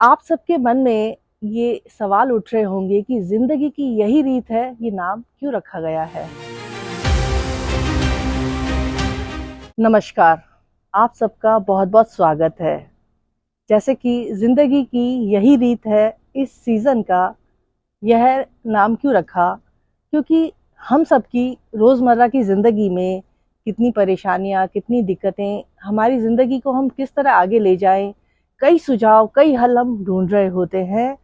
आप सबके मन में ये सवाल उठ रहे होंगे कि ज़िंदगी की यही रीत है, ये नाम क्यों रखा गया है? नमस्कार, आप सबका बहुत-बहुत स्वागत है। जैसे कि ज़िंदगी की यही रीत है, इस सीज़न का यह नाम क्यों रखा? क्योंकि हम सबकी रोज़मर्रा की ज़िंदगी में कितनी परेशानियाँ, कितनी दिक्कतें, हमारी ज़िंदगी को हम किस तरह आगे ले जाएँ, कई सुझाव, कई हल हम ढूँढ रहे होते हैं।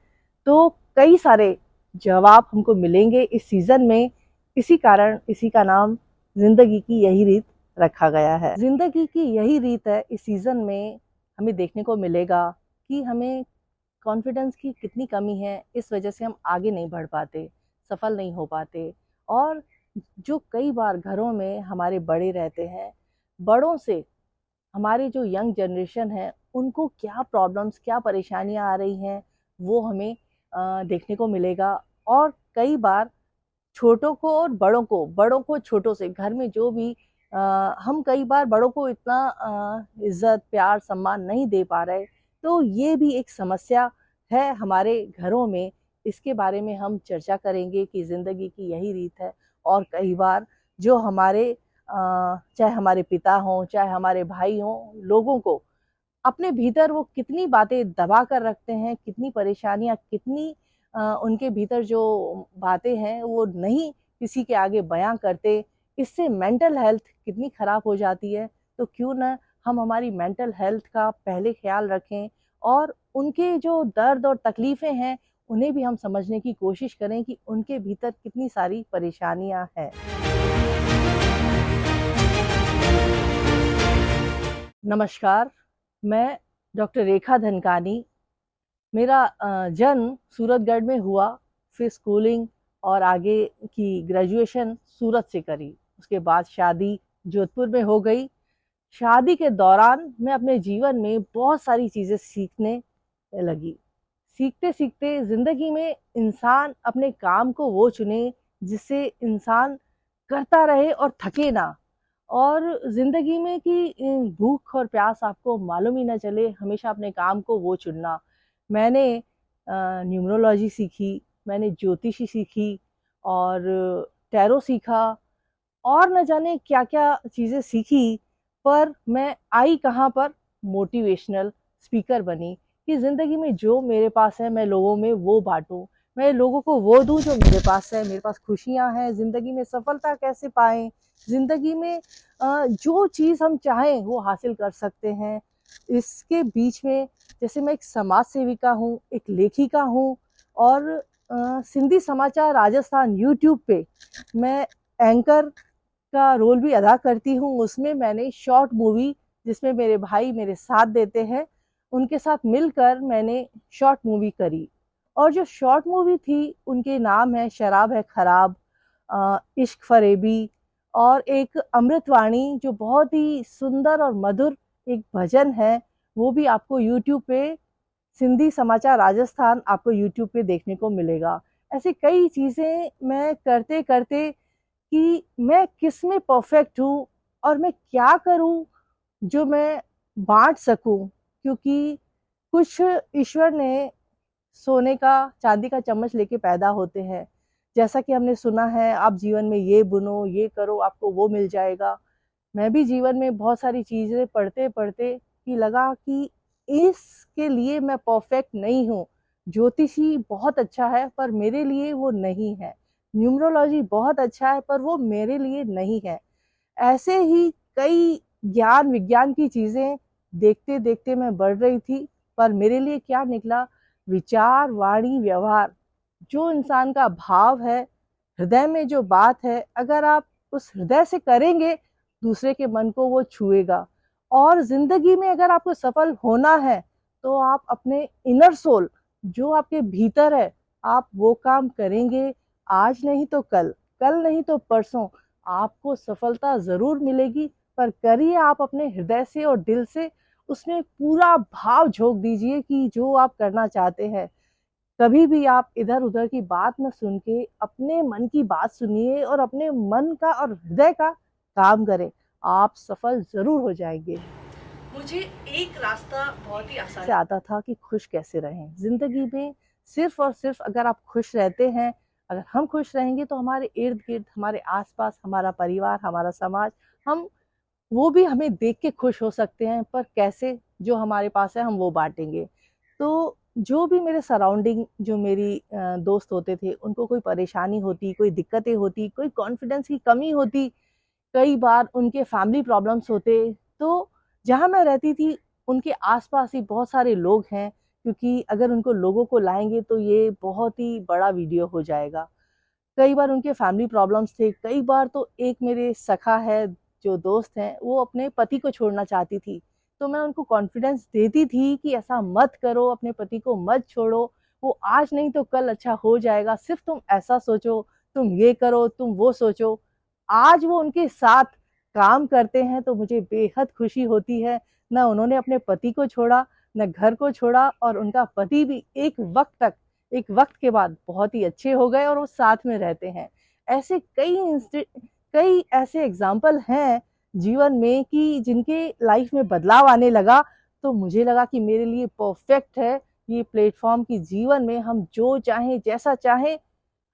तो कई सारे जवाब हमको मिलेंगे इस सीज़न में, इसी कारण इसी का नाम ज़िंदगी की यही रीत रखा गया है। ज़िंदगी की यही रीत है, इस सीज़न में हमें देखने को मिलेगा कि हमें कॉन्फिडेंस की कितनी कमी है, इस वजह से हम आगे नहीं बढ़ पाते, सफल नहीं हो पाते। और जो कई बार घरों में हमारे बड़े रहते हैं, बड़ों से हमारी जो यंग जनरेशन है, उनको क्या प्रॉब्लम्स, क्या परेशानियाँ आ रही हैं, वो हमें देखने को मिलेगा। और कई बार छोटों को और बड़ों को छोटों से, घर में जो भी हम कई बार बड़ों को इतना इज़्ज़त, प्यार, सम्मान नहीं दे पा रहे, तो ये भी एक समस्या है हमारे घरों में। इसके बारे में हम चर्चा करेंगे कि ज़िंदगी की यही रीत है। और कई बार जो हमारे चाहे हमारे पिता हों, चाहे हमारे भाई हों, लोगों को अपने भीतर वो कितनी बातें दबा कर रखते हैं, कितनी परेशानियाँ, कितनी उनके भीतर जो बातें हैं वो नहीं किसी के आगे बयाँ करते, इससे मेंटल हेल्थ कितनी ख़राब हो जाती है। तो क्यों ना हम हमारी मेंटल हेल्थ का पहले ख़्याल रखें और उनके जो दर्द और तकलीफ़ें हैं, उन्हें भी हम समझने की कोशिश करें कि उनके भीतर कितनी सारी परेशानियाँ हैं। नमस्कार, मैं डॉक्टर रेखा धनकानी। मेरा जन्म सूरतगढ़ में हुआ, फिर स्कूलिंग और आगे की ग्रेजुएशन सूरत से करी। उसके बाद शादी जोधपुर में हो गई। शादी के दौरान मैं अपने जीवन में बहुत सारी चीज़ें सीखने लगी। सीखते-सीखते ज़िंदगी में इंसान अपने काम को वो चुने जिससे इंसान करता रहे और थके ना। और ज़िंदगी में कि भूख और प्यास आपको मालूम ही ना चले, हमेशा अपने काम को वो चुनना। मैंने न्यूमरोलॉजी सीखी, मैंने ज्योतिषी सीखी और टैरो सीखा और न जाने क्या-क्या चीज़ें सीखी, पर मैं आई कहाँ पर मोटिवेशनल स्पीकर बनी कि ज़िंदगी में जो मेरे पास है मैं लोगों में वो बाँटूँ। मैं लोगों को वो दूँ जो मेरे पास है, मेरे पास खुशियाँ हैं, ज़िंदगी में सफलता कैसे पाएँ, ज़िंदगी में जो चीज़ हम चाहें वो हासिल कर सकते हैं। इसके बीच में जैसे मैं एक समाज सेविका हूँ, एक लेखिका हूँ और सिंधी समाचार राजस्थान यूट्यूब पे मैं एंकर का रोल भी अदा करती हूँ। उसमें मैंने शॉर्ट मूवी, जिसमें मेरे भाई मेरे साथ देते हैं, उनके साथ मिलकर मैंने शॉर्ट मूवी करी। और जो शॉर्ट मूवी थी उनके नाम है शराब है खराब, इश्क फ़रेबी और एक अमृतवाणी, जो बहुत ही सुंदर और मधुर एक भजन है, वो भी आपको यूट्यूब पे सिंधी समाचार राजस्थान आपको यूट्यूब पे देखने को मिलेगा। ऐसी कई चीज़ें मैं करते-करते कि मैं किस में परफेक्ट हूँ और मैं क्या करूँ जो मैं बाँट सकूँ, क्योंकि कुछ ईश्वर ने सोने का, चांदी का चम्मच लेके पैदा होते हैं। जैसा कि हमने सुना है, आप जीवन में ये बुनो, ये करो, आपको वो मिल जाएगा। मैं भी जीवन में बहुत सारी चीज़ें पढ़ते-पढ़ते कि लगा कि इसके लिए मैं परफेक्ट नहीं हूँ। ज्योतिषी बहुत अच्छा है पर मेरे लिए वो नहीं है। न्यूमरोलॉजी बहुत अच्छा है पर वो मेरे लिए नहीं है। ऐसे ही कई ज्ञान विज्ञान की चीज़ें देखते-देखते मैं बढ़ रही थी, पर मेरे लिए क्या निकला, विचार, वाणी, व्यवहार, जो इंसान का भाव है, हृदय में जो बात है, अगर आप उस हृदय से करेंगे, दूसरे के मन को वो छुएगा। और ज़िंदगी में अगर आपको सफल होना है, तो आप अपने इनर सोल, जो आपके भीतर है, आप वो काम करेंगे, आज नहीं तो कल, कल नहीं तो परसों, आपको सफलता ज़रूर मिलेगी। पर करिए आप अपने हृदय से और दिल से, उसमें पूरा भाव झोंक दीजिए कि जो आप करना चाहते हैं। कभी भी आप इधर-उधर की बात ना सुन के अपने मन की बात सुनिए और अपने मन का और हृदय का काम करें। आप सफल ज़रूर हो जाएँगे। मुझे एक रास्ता बहुत ही आसान से आता था कि खुश कैसे रहें ज़िंदगी में। सिर्फ और सिर्फ अगर आप खुश रहते हैं, अगर हम खुश रहेंगे तो हमारे इर्द गिर्द, हमारे आसपास, हमारा परिवार, हमारा समाज, हम वो भी हमें देख के खुश हो सकते हैं। पर कैसे? जो हमारे पास है हम वो बांटेंगे। तो जो भी मेरे सराउंडिंग, जो मेरी दोस्त होते थे, उनको कोई परेशानी होती, कोई दिक्कतें होती, कोई कॉन्फिडेंस की कमी होती, कई बार उनके फैमिली प्रॉब्लम्स होते, तो जहाँ मैं रहती थी उनके आसपास ही बहुत सारे लोग हैं, क्योंकि अगर उनको लोगों को लाएंगे तो ये बहुत ही बड़ा वीडियो हो जाएगा। कई बार उनके फैमिली प्रॉब्लम्स थे, कई बार तो एक मेरे सखा है, जो दोस्त हैं, वो अपने पति को छोड़ना चाहती थी। तो मैं उनको कॉन्फिडेंस देती थी कि ऐसा मत करो, अपने पति को मत छोड़ो, वो आज नहीं तो कल अच्छा हो जाएगा, सिर्फ तुम ऐसा सोचो, तुम ये करो, तुम वो सोचो। आज वो उनके साथ काम करते हैं तो मुझे बेहद खुशी होती है। ना उन्होंने अपने पति को छोड़ा, न घर को छोड़ा, और उनका पति भी एक वक्त के बाद बहुत ही अच्छे हो गए और वो साथ में रहते हैं। ऐसे कई ऐसे एग्जाम्पल हैं जीवन में कि जिनके लाइफ में बदलाव आने लगा, तो मुझे लगा कि मेरे लिए परफेक्ट है ये प्लेटफॉर्म, कि जीवन में हम जो चाहें, जैसा चाहें,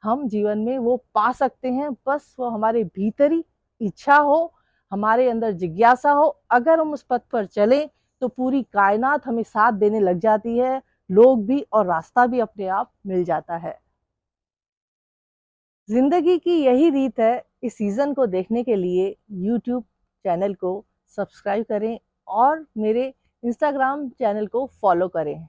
हम जीवन में वो पा सकते हैं। बस वो हमारे भीतर ही इच्छा हो, हमारे अंदर जिज्ञासा हो। अगर हम उस पथ पर चलें तो पूरी कायनात हमें साथ देने लग जाती है, लोग भी और रास्ता भी अपने आप मिल जाता है। जिंदगी की यही रीत है। इस सीजन को देखने के लिए यूट्यूब चैनल को सब्सक्राइब करें और मेरे इंस्टाग्राम चैनल को फॉलो करें।